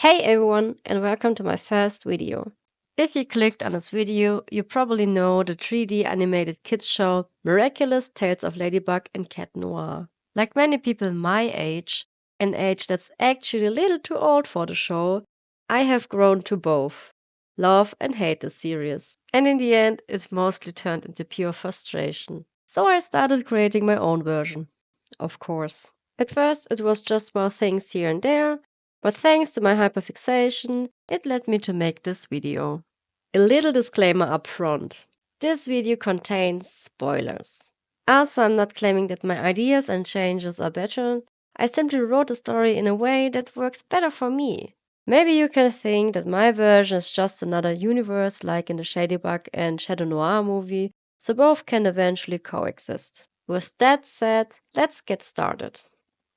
Hey everyone, and welcome to my first video. If you clicked on this video, you probably know the 3D animated kids show Miraculous Tales of Ladybug and Cat Noir. Like many people my age, an age that's actually a little too old for the show, I have grown to both love and hate the series. And in the end, it mostly turned into pure frustration. So I started creating my own version, of course. At first, it was just small things here and there, but thanks to my hyperfixation, it led me to make this video. A little disclaimer up front. This video contains spoilers. Also, I'm not claiming that my ideas and changes are better. I simply wrote the story in a way that works better for me. Maybe you can think that my version is just another universe like in the Ladybug and Shadow Noir movie, so both can eventually coexist. With that said, let's get started.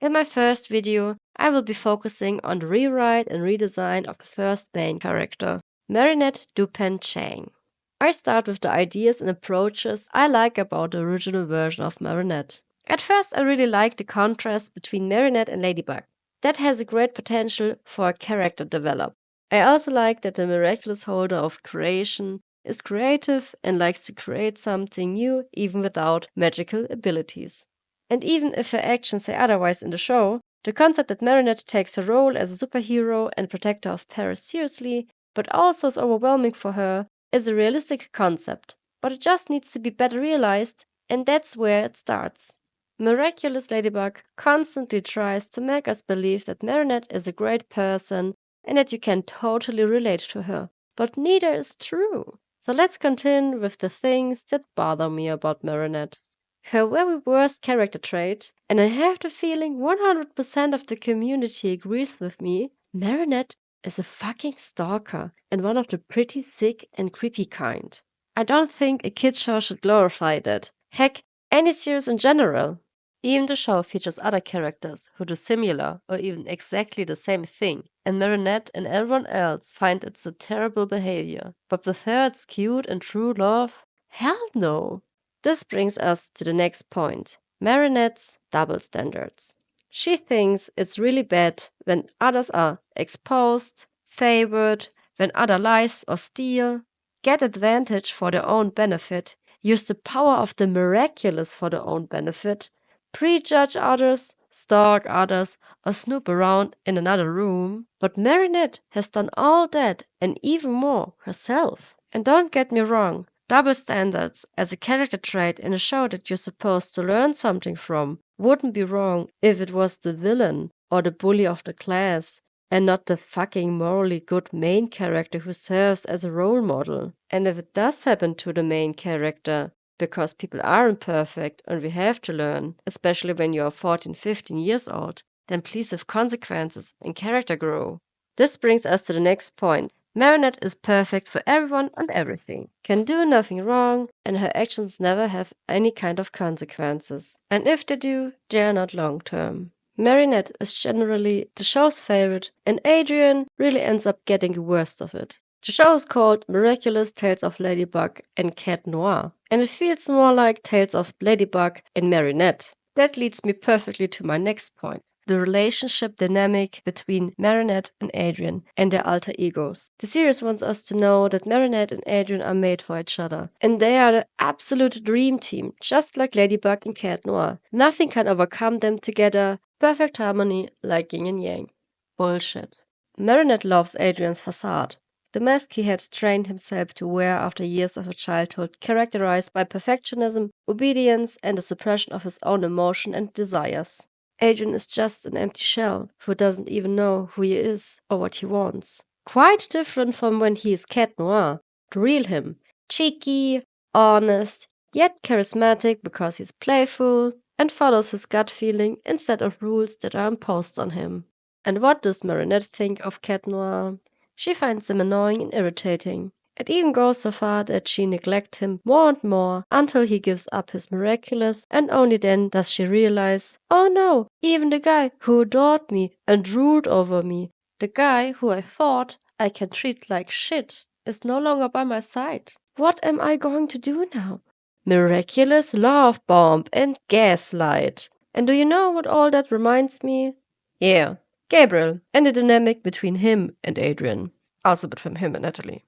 In my first video, I will be focusing on the rewrite and redesign of the first main character, Marinette Dupain-Cheng. I start with the ideas and approaches I like about the original version of Marinette. At first, I really like the contrast between Marinette and Ladybug. That has a great potential for a character develop. I also like that the miraculous holder of creation is creative and likes to create something new even without magical abilities. And even if her actions say otherwise in the show, the concept that Marinette takes her role as a superhero and protector of Paris seriously, but also is overwhelming for her, is a realistic concept. But it just needs to be better realized, and that's where it starts. Miraculous Ladybug constantly tries to make us believe that Marinette is a great person and that you can totally relate to her. But neither is true. So let's continue with the things that bother me about Marinette. Her very worst character trait, and I have the feeling 100% of the community agrees with me, Marinette is a fucking stalker and one of the pretty sick and creepy kind. I don't think a kid show should glorify that. Heck, any series in general. Even the show features other characters who do similar or even exactly the same thing, and Marinette and everyone else find it's a terrible behavior. But the third's cute and true love? Hell no! This brings us to the next point, Marinette's double standards. She thinks it's really bad when others are exposed, favored, when others lie or steal, get advantage for their own benefit, use the power of the miraculous for their own benefit, prejudge others, stalk others, or snoop around in another room. But Marinette has done all that and even more herself. And don't get me wrong, double standards as a character trait in a show that you're supposed to learn something from wouldn't be wrong if it was the villain or the bully of the class and not the fucking morally good main character who serves as a role model. And if it does happen to the main character, because people aren't perfect and we have to learn, especially when you are 14, 15 years old, then please have consequences and character grow. This brings us to the next point. Marinette is perfect for everyone and everything, can do nothing wrong, and her actions never have any kind of consequences. And if they do, they are not long term. Marinette is generally the show's favorite, and Adrian really ends up getting the worst of it. The show is called Miraculous Tales of Ladybug and Cat Noir, and it feels more like Tales of Ladybug and Marinette. That leads me perfectly to my next point, the relationship dynamic between Marinette and Adrian and their alter egos. The series wants us to know that Marinette and Adrian are made for each other, and they are the absolute dream team, just like Ladybug and Cat Noir. Nothing can overcome them together, perfect harmony like yin and yang. Bullshit. Marinette loves Adrian's facade. The mask he had trained himself to wear after years of a childhood characterized by perfectionism, obedience, and the suppression of his own emotion and desires. Adrian is just an empty shell who doesn't even know who he is or what he wants. Quite different from when he is Cat Noir, the real him. Cheeky, honest, yet charismatic because he's playful and follows his gut feeling instead of rules that are imposed on him. And what does Marinette think of Cat Noir? She finds him annoying and irritating. It even goes so far that she neglects him more and more until he gives up his miraculous, and only then does she realize, oh no, even the guy who adored me and ruled over me, the guy who I thought I can treat like shit, is no longer by my side. What am I going to do now? Miraculous love bomb and gaslight. And do you know what all that reminds me? Yeah, Gabriel, and the dynamic between him and Adrian. Also between him and Natalie.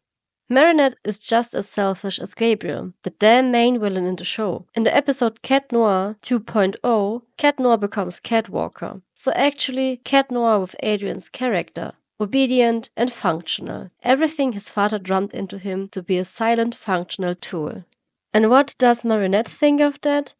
Marinette is just as selfish as Gabriel, the damn main villain in the show. In the episode Cat Noir 2.0, Cat Noir becomes Catwalker. So actually, Cat Noir with Adrian's character. Obedient and functional. Everything his father drummed into him to be a silent, functional tool. And what does Marinette think of that?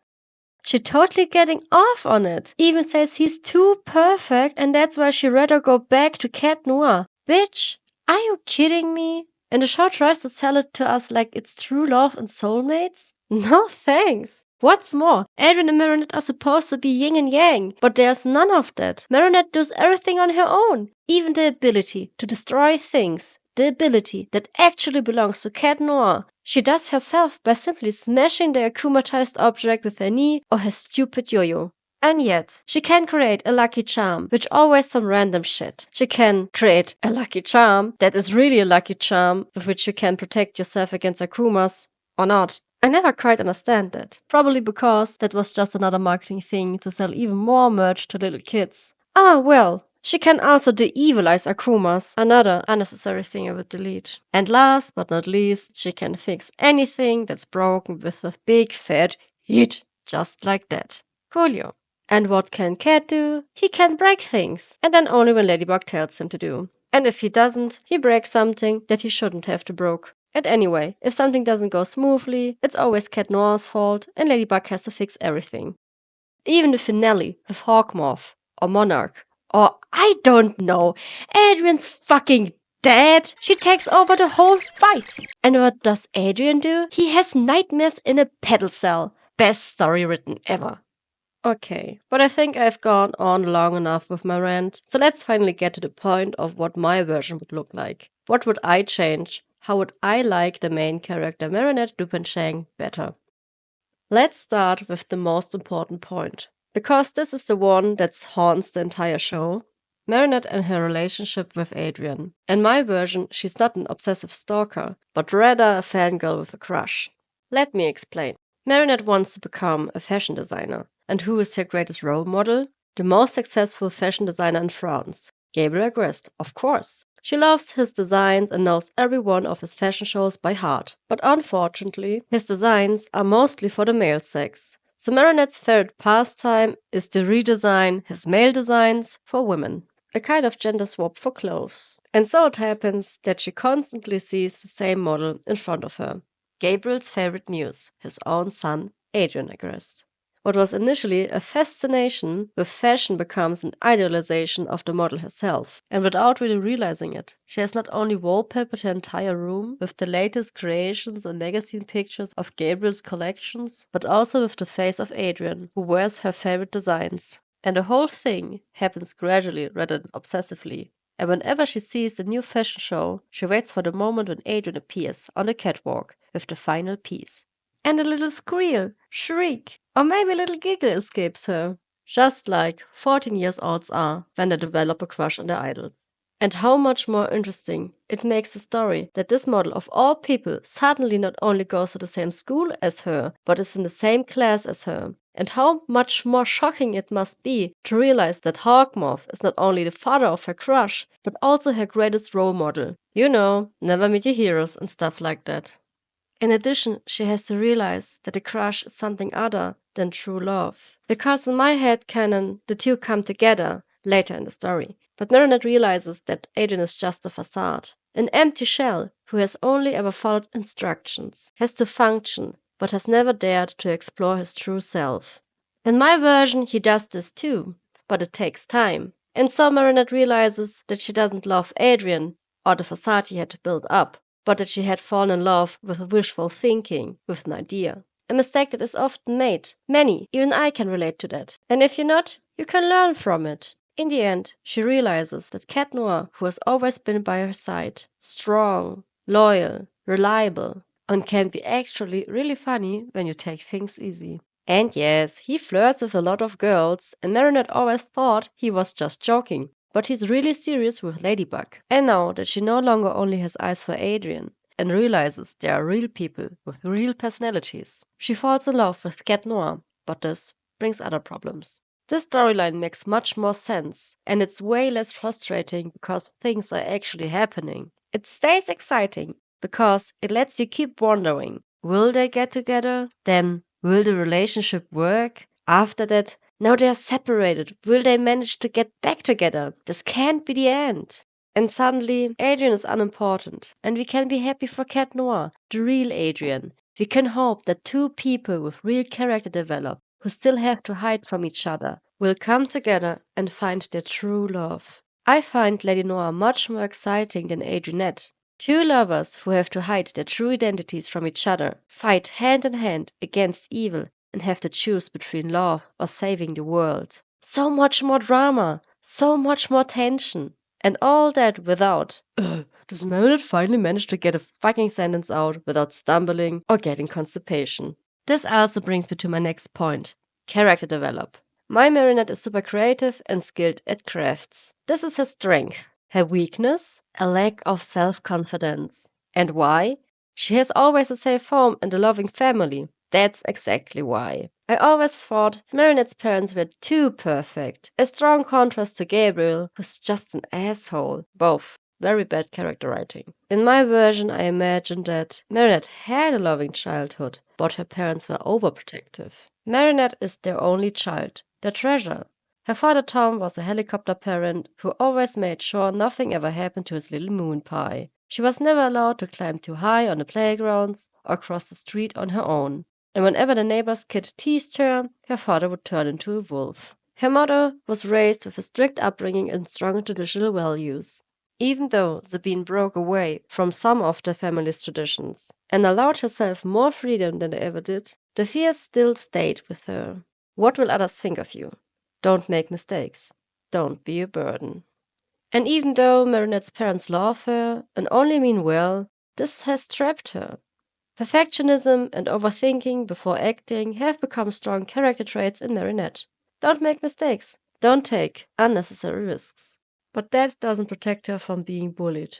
She totally getting off on it. Even says he's too perfect and that's why she rather go back to Cat Noir. Bitch, are you kidding me? And the show tries to sell it to us like it's true love and soulmates? No thanks. What's more, Adrian and Marinette are supposed to be yin and yang, but there's none of that. Marinette does everything on her own, even the ability to destroy things. The ability that actually belongs to Cat Noir. She does herself by simply smashing the akumatized object with her knee or her stupid yo-yo. And yet, she can create a lucky charm, which always some random shit. She can create a lucky charm that is really a lucky charm, with which you can protect yourself against Akumas, or not. I never quite understand that. Probably because that was just another marketing thing to sell even more merch to little kids. Ah, well. She can also de-evilize Akumas, another unnecessary thing I would delete. And last but not least, she can fix anything that's broken with a big fat hit, just like that. Coolio. And what can Cat do? He can break things, and then only when Ladybug tells him to do. And if he doesn't, he breaks something that he shouldn't have to broke. And anyway, if something doesn't go smoothly, it's always Cat Noir's fault, and Ladybug has to fix everything. Even the finale with Hawkmoth, or Monarch, or I don't know, Adrian's fucking dead. She takes over the whole fight. And what does Adrian do? He has nightmares in a pedal cell. Best story written ever. Okay, but I think I've gone on long enough with my rant, so let's finally get to the point of what my version would look like. What would I change? How would I like the main character Marinette Dupain-Cheng better? Let's start with the most important point, because this is the one that haunts the entire show. Marinette and her relationship with Adrian. In my version, she's not an obsessive stalker, but rather a fangirl with a crush. Let me explain. Marinette wants to become a fashion designer. And who is her greatest role model? The most successful fashion designer in France, Gabriel Agreste, of course. She loves his designs and knows every one of his fashion shows by heart. But unfortunately, his designs are mostly for the male sex. So Marinette's favorite pastime is to redesign his male designs for women. A kind of gender swap for clothes. And so it happens that she constantly sees the same model in front of her. Gabriel's favorite muse, his own son, Adrian Agreste. What was initially a fascination with fashion becomes an idealization of the model herself, and without really realizing it. She has not only wallpapered her entire room with the latest creations and magazine pictures of Gabriel's collections, but also with the face of Adrian, who wears her favorite designs. And the whole thing happens gradually rather than obsessively. And whenever she sees a new fashion show, she waits for the moment when Adrian appears on the catwalk with the final piece. And a little squeal, shriek, or maybe a little giggle escapes her. Just like 14-year-olds are when they develop a crush on their idols. And how much more interesting it makes the story that this model of all people suddenly not only goes to the same school as her, but is in the same class as her. And how much more shocking it must be to realize that Hawkmoth is not only the father of her crush, but also her greatest role model. You know, never meet your heroes and stuff like that. In addition, she has to realize that a crush is something other than true love. Because in my head canon, the two come together later in the story. But Marinette realizes that Adrian is just a facade, an empty shell who has only ever followed instructions, has to function, but has never dared to explore his true self. In my version, he does this too, but it takes time. And so Marinette realizes that she doesn't love Adrian or the facade he had to build up, but that she had fallen in love with wishful thinking, with an idea. A mistake that is often made. Many, even I can relate to that. And if you're not, you can learn from it. In the end, she realizes that Cat Noir, who has always been by her side, strong, loyal, reliable, and can be actually really funny when you take things easy. And yes, he flirts with a lot of girls, and Marinette always thought he was just joking. But he's really serious with Ladybug. And now that she no longer only has eyes for Adrian, and realizes there are real people with real personalities, she falls in love with Cat Noir, but this brings other problems. This storyline makes much more sense, and it's way less frustrating because things are actually happening. It stays exciting because it lets you keep wondering, will they get together? Then, will the relationship work? After that, now they are separated. Will they manage to get back together? This can't be the end. And suddenly, Adrian is unimportant, and we can be happy for Cat Noir, the real Adrian. We can hope that two people with real character develop, who still have to hide from each other, will come together and find their true love. I find Lady Noir much more exciting than Adrianette. Two lovers who have to hide their true identities from each other, fight hand in hand against evil, and have to choose between love or saving the world. So much more drama, so much more tension. And all that without, does Meredith finally manage to get a fucking sentence out without stumbling or getting constipation? This also brings me to my next point: character develop. My Marinette is super creative and skilled at crafts. This is her strength. Her weakness? A lack of self confidence. And why? She has always a safe home and a loving family. That's exactly why. I always thought Marinette's parents were too perfect. A strong contrast to Gabriel, who's just an asshole. Both very bad character writing. In my version, I imagined that Marinette had a loving childhood, but her parents were overprotective. Marinette is their only child, their treasure. Her father Tom was a helicopter parent who always made sure nothing ever happened to his little moon pie. She was never allowed to climb too high on the playgrounds or cross the street on her own. And whenever the neighbor's kid teased her, her father would turn into a wolf. Her mother was raised with a strict upbringing and strong traditional values. Even though Sabine broke away from some of the family's traditions and allowed herself more freedom than they ever did, the fear still stayed with her. What will others think of you? Don't make mistakes. Don't be a burden. And even though Marinette's parents love her and only mean well, this has trapped her. Perfectionism and overthinking before acting have become strong character traits in Marinette. Don't make mistakes. Don't take unnecessary risks. But that doesn't protect her from being bullied.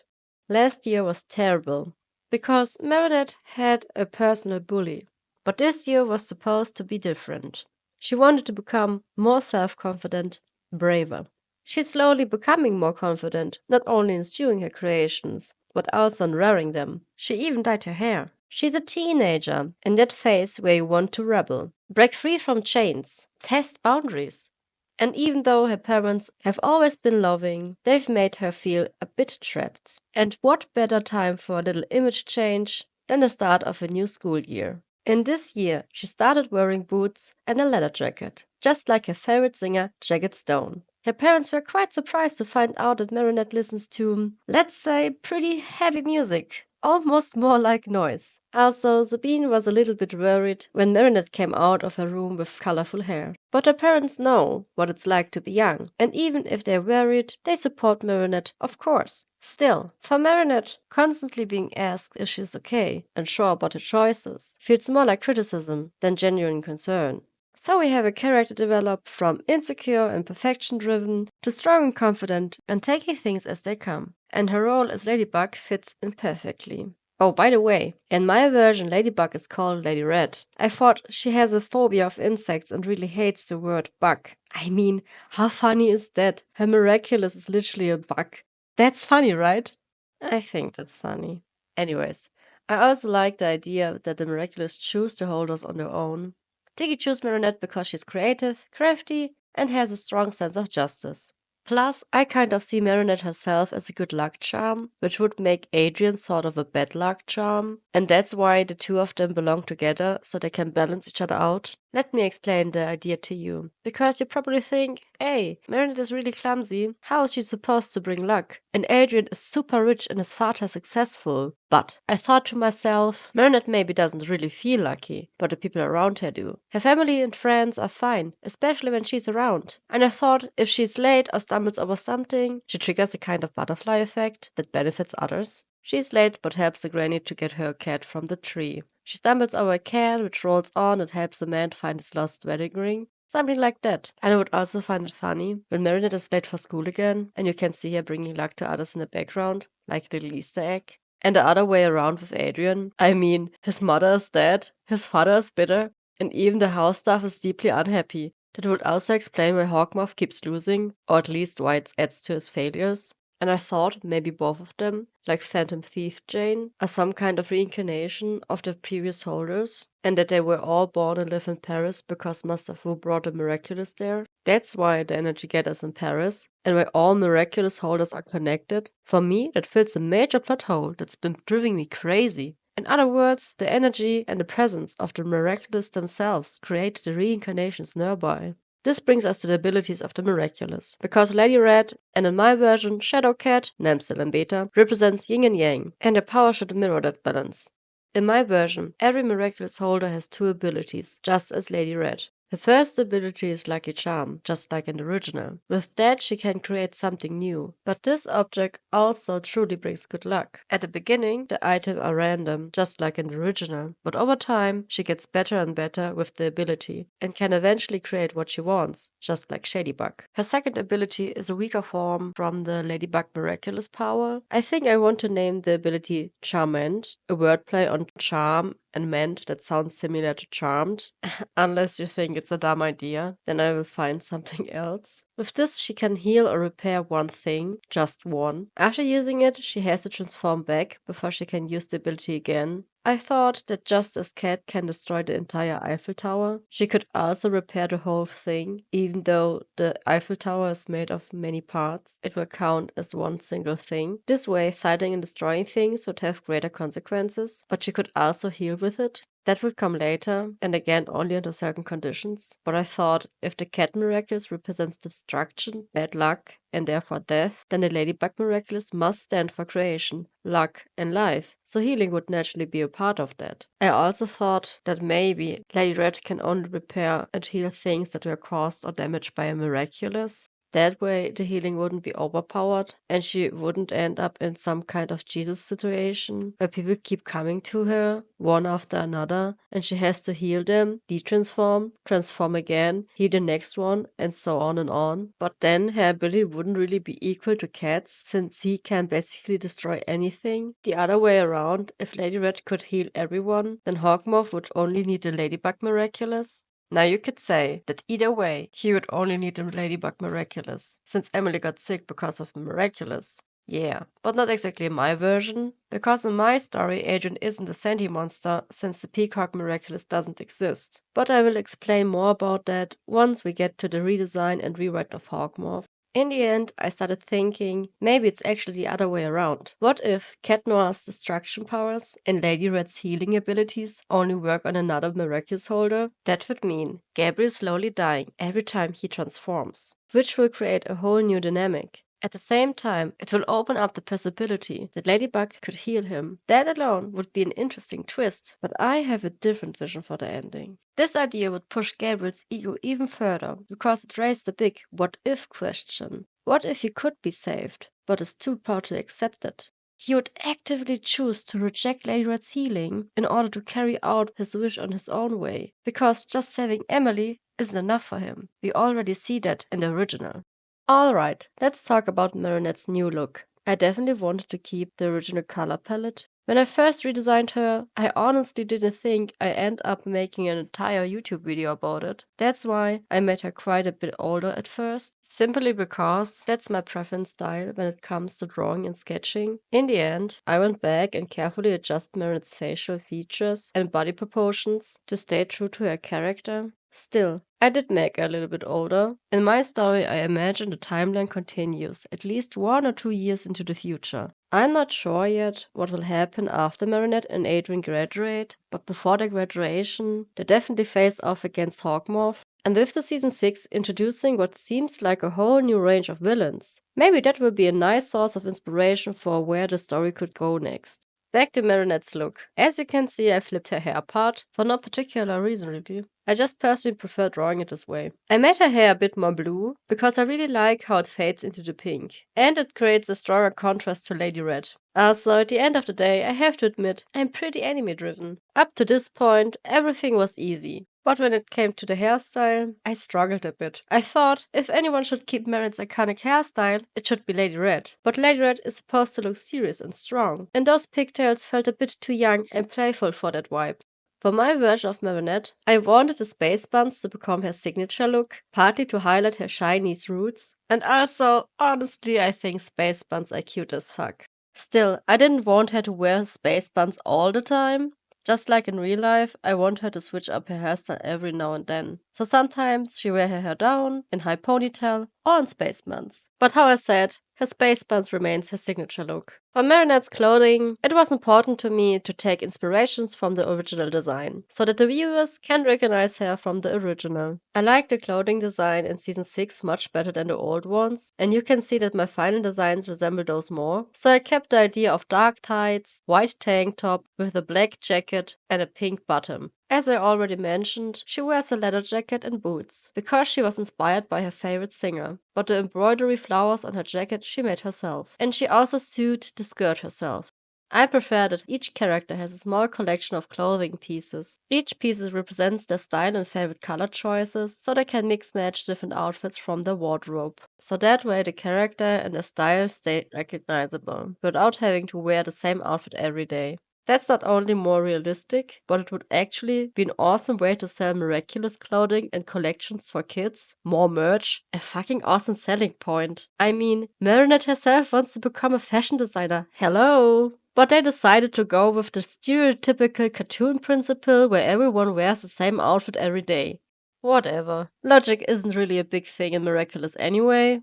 Last year was terrible because Marinette had a personal bully. But this year was supposed to be different. She wanted to become more self confident, braver. She's slowly becoming more confident, not only in sewing her creations, but also in wearing them. She even dyed her hair. She's a teenager, in that phase where you want to rebel, break free from chains, test boundaries. And even though her parents have always been loving, they've made her feel a bit trapped. And what better time for a little image change than the start of a new school year? In this year, she started wearing boots and a leather jacket, just like her favorite singer, Jagged Stone. Her parents were quite surprised to find out that Marinette listens to, let's say, pretty heavy music, almost more like noise. Also, Sabine was a little bit worried when Marinette came out of her room with colorful hair. But her parents know what it's like to be young, and even if they're worried, they support Marinette, of course. Still, for Marinette, constantly being asked if she's okay and sure about her choices feels more like criticism than genuine concern. So we have a character develop from insecure and perfection driven to strong and confident and taking things as they come. And her role as Ladybug fits in perfectly. Oh, by the way, in my version, Ladybug is called Lady Red. I thought she has a phobia of insects and really hates the word bug. I mean, how funny is that? Her Miraculous is literally a bug. That's funny, right? I think that's funny. Anyways, I also like the idea that the Miraculous choose the holders on their own. Tiggy chose Marinette because she's creative, crafty, and has a strong sense of justice. Plus, I kind of see Marinette herself as a good luck charm, which would make Adrian sort of a bad luck charm. And that's why the two of them belong together, so they can balance each other out. Let me explain the idea to you. Because you probably think, hey, Marinette is really clumsy. How is she supposed to bring luck? And Adrian is super rich and his father successful. But I thought to myself, Marinette maybe doesn't really feel lucky, but the people around her do. Her family and friends are fine, especially when she's around. And I thought if she's late or stumbles over something, she triggers a kind of butterfly effect that benefits others. She's late but helps the granny to get her cat from the tree. She stumbles over a cat which rolls on and helps a man find his lost wedding ring. Something like that. And I would also find it funny when Marinette is late for school again and you can see her bringing luck to others in the background, like a little Easter egg. And the other way around with Adrian. I mean, his mother is dead, his father is bitter, and even the house staff is deeply unhappy. That would also explain why Hawkmoth keeps losing, or at least why it adds to his failures. And I thought maybe both of them, like Phantom Thief Jane, are some kind of reincarnation of the previous holders, and that they were all born and live in Paris because Master Wu brought the Miraculous there. That's why the energy getters in Paris, and why all Miraculous holders are connected. For me, that fills a major plot hole that's been driving me crazy. In other words, the energy and the presence of the Miraculous themselves created the reincarnations nearby. This brings us to the abilities of the Miraculous, because Lady Red, and in my version, Shadow Cat, Namsel and Beta, represents yin and yang, and their power should mirror that balance. In my version, every Miraculous holder has two abilities, just as Lady Red. The first ability is Lucky Charm, just like in the original. With that, she can create something new. But this object also truly brings good luck. At the beginning, the items are random, just like in the original. But over time, she gets better and better with the ability, and can eventually create what she wants, just like Shadybug. Her second ability is a weaker form from the Ladybug Miraculous power. I think I want to name the ability Charmant, a wordplay on charm and meant that sounds similar to charmed. Unless you think it's a dumb idea, then I will find something else. With this, she can heal or repair one thing, just one. After using it, she has to transform back before she can use the ability again. I thought that just as Cat can destroy the entire Eiffel Tower, she could also repair the whole thing. Even though the Eiffel Tower is made of many parts, it will count as one single thing. This way, fighting and destroying things would have greater consequences, but she could also heal with it. That would come later, and again only under certain conditions. But I thought if the Cat Miraculous represents destruction, bad luck, and therefore death, then the Ladybug Miraculous must stand for creation, luck, and life, so healing would naturally be a part of that. I also thought that maybe Lady Red can only repair and heal things that were caused or damaged by a Miraculous. That way, the healing wouldn't be overpowered, and she wouldn't end up in some kind of Jesus situation where people keep coming to her, one after another, and she has to heal them, de-transform, transform again, heal the next one, and so on and on. But then her ability wouldn't really be equal to Cat's, since he can basically destroy anything. The other way around, if Lady Red could heal everyone, then Hawkmoth would only need the Ladybug Miraculous. Now you could say that either way, he would only need the Ladybug Miraculous, since Emily got sick because of Miraculous. Yeah, but not exactly my version, because in my story, Adrian isn't a sentient monster since the Peacock Miraculous doesn't exist. But I will explain more about that once we get to the redesign and rewrite of Hawkmoth. In the end, I started thinking maybe it's actually the other way around. What if Cat Noir's destruction powers and Lady Red's healing abilities only work on another Miraculous holder? That would mean Gabriel slowly dying every time he transforms, which will create a whole new dynamic. At the same time, it will open up the possibility that Ladybug could heal him. That alone would be an interesting twist, but I have a different vision for the ending. This idea would push Gabriel's ego even further, because it raised the big what if question. What if he could be saved, but is too proud to accept it? He would actively choose to reject Lady Red's healing in order to carry out his wish on his own way, because just saving Emily isn't enough for him. We already see that in the original. Alright, let's talk about Marinette's new look. I definitely wanted to keep the original color palette. When I first redesigned her, I honestly didn't think I'd end up making an entire YouTube video about it. That's why I made her quite a bit older at first, simply because that's my preference style when it comes to drawing and sketching. In the end, I went back and carefully adjusted Marinette's facial features and body proportions to stay true to her character. Still, I did make her a little bit older. In my story, I imagine the timeline continues at least 1 or 2 years into the future. I'm not sure yet what will happen after Marinette and Adrian graduate, but before their graduation, they definitely face off against Hawkmoth, and with the season 6 introducing what seems like a whole new range of villains. Maybe that will be a nice source of inspiration for where the story could go next. Back to Marinette's look. As you can see, I flipped her hair apart, for no particular reason really. I just personally prefer drawing it this way. I made her hair a bit more blue, because I really like how it fades into the pink. And it creates a stronger contrast to Lady Red. Also, at the end of the day, I have to admit, I'm pretty anime driven. Up to this point, everything was easy. But when it came to the hairstyle, I struggled a bit. I thought if anyone should keep Marinette's iconic hairstyle, it should be Lady Red. But Lady Red is supposed to look serious and strong, and those pigtails felt a bit too young and playful for that vibe. For my version of Marinette, I wanted the space buns to become her signature look, partly to highlight her Chinese roots, and also, honestly, I think space buns are cute as fuck. Still, I didn't want her to wear space buns all the time. Just like in real life, I want her to switch up her hairstyle every now and then. So sometimes she wear her hair down, in high ponytail, or in space buns. But how I said, her space buns remains her signature look. For Marinette's clothing, it was important to me to take inspirations from the original design, so that the viewers can recognize her from the original. I like the clothing design in season 6 much better than the old ones, and you can see that my final designs resemble those more. So I kept the idea of dark tights, white tank top with a black jacket and a pink bottom. As I already mentioned, she wears a leather jacket and boots, because she was inspired by her favorite singer. But the embroidery flowers on her jacket she made herself. And she also sewed the skirt herself. I prefer that each character has a small collection of clothing pieces. Each piece represents their style and favorite color choices, so they can mix match different outfits from their wardrobe. So that way the character and their style stay recognizable, without having to wear the same outfit every day. That's not only more realistic, but it would actually be an awesome way to sell Miraculous clothing and collections for kids. More merch. A fucking awesome selling point. I mean, Marinette herself wants to become a fashion designer. Hello! But they decided to go with the stereotypical cartoon principle where everyone wears the same outfit every day. Whatever. Logic isn't really a big thing in Miraculous anyway.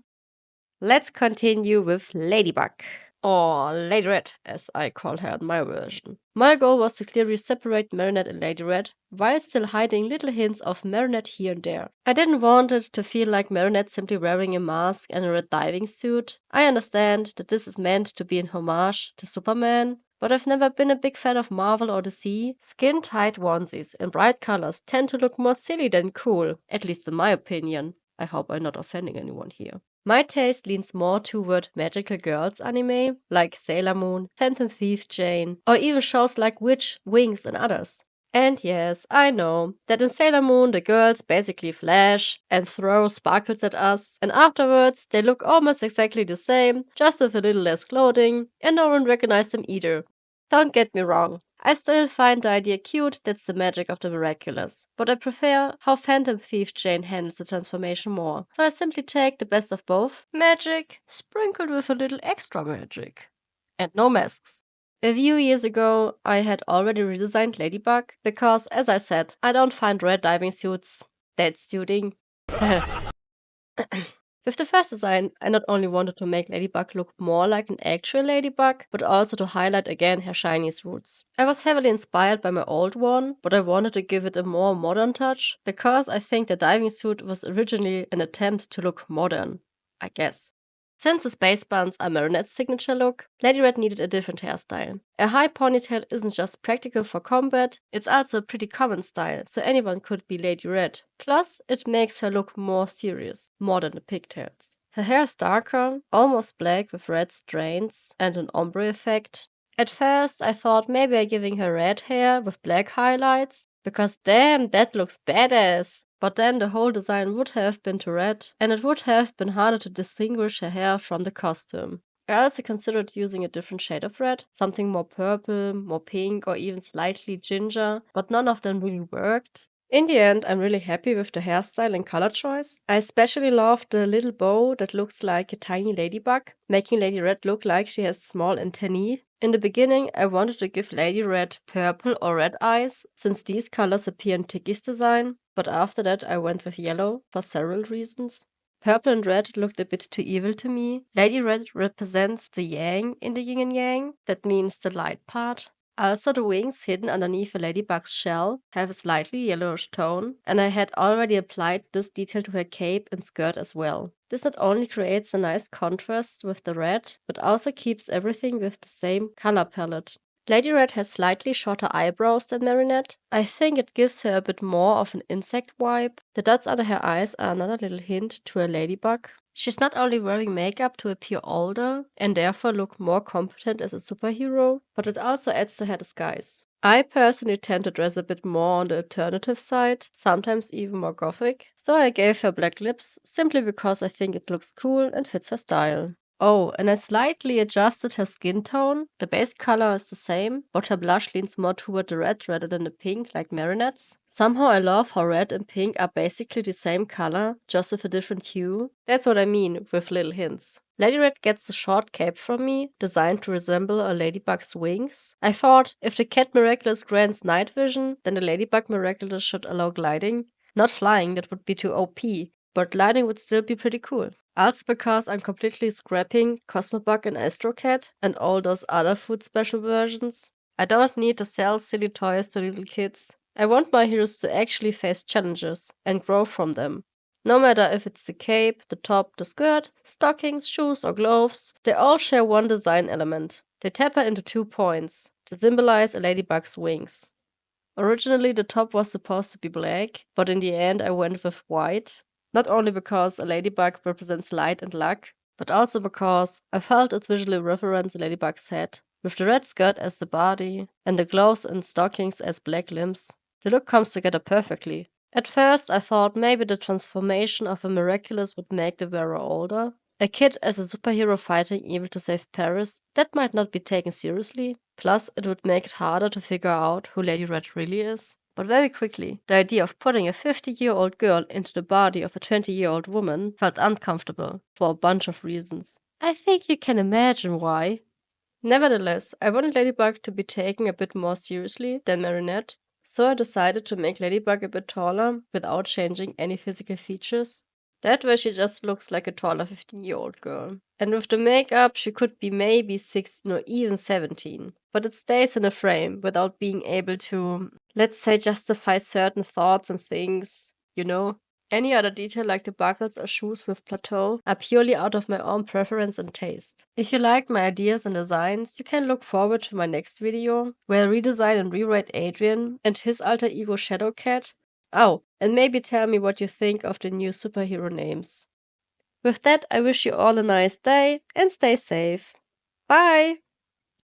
Let's continue with Ladybug. Or Lady Red, as I call her in my version. My goal was to clearly separate Marinette and Lady Red, while still hiding little hints of Marinette here and there. I didn't want it to feel like Marinette simply wearing a mask and a red diving suit. I understand that this is meant to be an homage to Superman, but I've never been a big fan of Marvel or DC. Skin-tight onesies in bright colors tend to look more silly than cool, at least in my opinion. I hope I'm not offending anyone here. My taste leans more toward magical girls anime, like Sailor Moon, Phantom Thief Jane, or even shows like Witch, Wings, and others. And yes, I know that in Sailor Moon the girls basically flash and throw sparkles at us, and afterwards they look almost exactly the same, just with a little less clothing, and no one recognizes them either. Don't get me wrong, I still find the idea cute, that's the magic of the Miraculous. But I prefer how Phantom Thief Jane handles the transformation more. So I simply take the best of both magic, sprinkled with a little extra magic. And no masks. A few years ago, I had already redesigned Ladybug because, as I said, I don't find red diving suits that suiting. With the first design, I not only wanted to make Ladybug look more like an actual ladybug, but also to highlight again her Chinese roots. I was heavily inspired by my old one, but I wanted to give it a more modern touch, because I think the diving suit was originally an attempt to look modern, I guess. Since the space buns are Marinette's signature look, Lady Red needed a different hairstyle. A high ponytail isn't just practical for combat, it's also a pretty common style, so anyone could be Lady Red. Plus, it makes her look more serious, more than the pigtails. Her hair is darker, almost black with red strands and an ombre effect. At first, I thought maybe I'm giving her red hair with black highlights, because damn, that looks badass. But then the whole design would have been to red, and it would have been harder to distinguish her hair from the costume. I also considered using a different shade of red, something more purple, more pink, or even slightly ginger, but none of them really worked. In the end, I'm really happy with the hairstyle and color choice. I especially love the little bow that looks like a tiny ladybug, making Lady Red look like she has small antennae. In the beginning, I wanted to give Lady Red purple or red eyes, since these colors appear in Tiki's design, but after that I went with yellow for several reasons. Purple and red looked a bit too evil to me. Lady Red represents the yang in the yin and yang, that means the light part. Also, the wings hidden underneath a ladybug's shell have a slightly yellowish tone, and I had already applied this detail to her cape and skirt as well. This not only creates a nice contrast with the red, but also keeps everything with the same color palette. Lady Red has slightly shorter eyebrows than Marinette. I think it gives her a bit more of an insect vibe. The dots under her eyes are another little hint to a ladybug. She's not only wearing makeup to appear older and therefore look more competent as a superhero, but it also adds to her disguise. I personally tend to dress a bit more on the alternative side, sometimes even more gothic, so I gave her black lips simply because I think it looks cool and fits her style. Oh, and I slightly adjusted her skin tone. The base color is the same, but her blush leans more toward the red rather than the pink like Marinette's. Somehow I love how red and pink are basically the same color, just with a different hue. That's what I mean with little hints. Lady Red gets the short cape from me, designed to resemble a ladybug's wings. I thought if the cat Miraculous grants night vision, then the ladybug Miraculous should allow gliding. Not flying, that would be too OP, but gliding would still be pretty cool. Also because I'm completely scrapping Cosmobug and Astrocat and all those other food special versions. I don't need to sell silly toys to little kids. I want my heroes to actually face challenges and grow from them. No matter if it's the cape, the top, the skirt, stockings, shoes, or gloves, they all share one design element. They taper into 2 points to symbolize a ladybug's wings. Originally, the top was supposed to be black, but in the end, I went with white. Not only because a ladybug represents light and luck, but also because I felt it visually referenced a ladybug's head. With the red skirt as the body and the gloves and stockings as black limbs, the look comes together perfectly. At first, I thought maybe the transformation of a Miraculous would make the wearer older. A kid as a superhero fighting evil to save Paris, that might not be taken seriously. Plus, it would make it harder to figure out who Lady Red really is. But very quickly, the idea of putting a 50-year-old girl into the body of a 20-year-old woman felt uncomfortable for a bunch of reasons. I think you can imagine why. Nevertheless, I wanted Ladybug to be taken a bit more seriously than Marinette, so I decided to make Ladybug a bit taller without changing any physical features. That way she just looks like a taller 15-year-old girl. And with the makeup, she could be maybe 16 or even 17. But it stays in a frame without being able to, let's say, justify certain thoughts and things, you know? Any other detail like the buckles or shoes with plateau are purely out of my own preference and taste. If you like my ideas and designs, you can look forward to my next video, where I redesign and rewrite Adrian and his alter ego Shadowcat. Oh, and maybe tell me what you think of the new superhero names. With that, I wish you all a nice day and stay safe. Bye!